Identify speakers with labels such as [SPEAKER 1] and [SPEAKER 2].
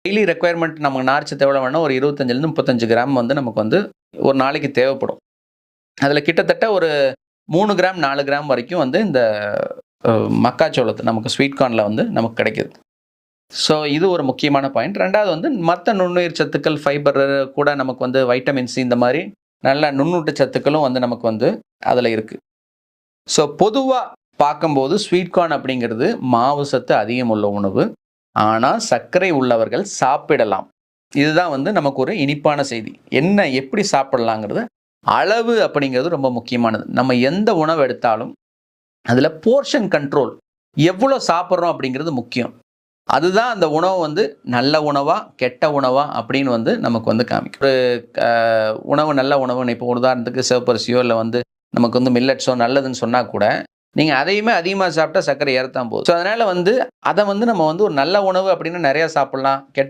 [SPEAKER 1] Daily requirement நமக்கு நார்ச்சத்து எவ்வளோ வேணும் ஒரு 25லேருந்து 35 கிராம் வந்து நமக்கு வந்து ஒரு நாளைக்கு தேவைப்படும். அதில கிட்டத்தட்ட ஒரு 3 கிராம் 4 கிராம் வரைக்கும் வந்து இந்த மக்காச்சோளத்து நமக்கு ஸ்வீட் கார்ன்ல வந்து நமக்கு கிடைக்குது. ஸோ இது ஒரு முக்கியமான பாயிண்ட். 2வது வந்து மத்த நுண்ணுயிர் சத்துக்கள், ஃபைபர் கூட நமக்கு வந்து வைட்டமின் சி இந்த மாரி நல்ல நுண்ணூட்ட சத்துக்களும் வந்து நமக்கு வந்து அதில இருக்கு. ஸோ பொதுவா பார்க்கும்போது ஸ்வீட் கார்ன் அப்படிங்கிறது மாவு சத்து அதிகம் உள்ள உணவு. ஆனா சர்க்கரை உள்ளவர்கள் சாப்பிடலாம். இதுதான் வந்து நமக்கு ஒரு இனிப்பான செய்தி. என்ன எப்படி சாப்பிடலாங்கிறது, அளவு அப்படிங்கிறது ரொம்ப முக்கியமானது. நம்ம எந்த உணவு எடுத்தாலும், அதில போர்ஷன் கண்ட்ரோல் எவ்வளோ சாப்பிடுறோம் அப்படிங்கிறது முக்கியம். அதுதான் அந்த உணவு வந்து நல்ல உணவா, கெட்ட உணவா அப்படின்னு வந்து நமக்கு வந்து காமிக்கும். ஒரு அ உணவு நல்ல உணவுன்னு இப்போ உதாரணத்துக்கு சிவப்பரிசியோ, இல்ல வந்து நமக்கு வந்து மில்லட்ஸோ நல்லதுன்னு சொன்னா கூட, நீங்க அதையுமே அதிகமா சாப்பிட்டா சர்க்கரை ஏறத்தான் போகுது. ஸோ அதனால வந்து அத வந்து நம்ம வந்து ஒரு நல்ல உணவு அப்படின்னு நெறைய சாப்பிடலாம். கெட்ட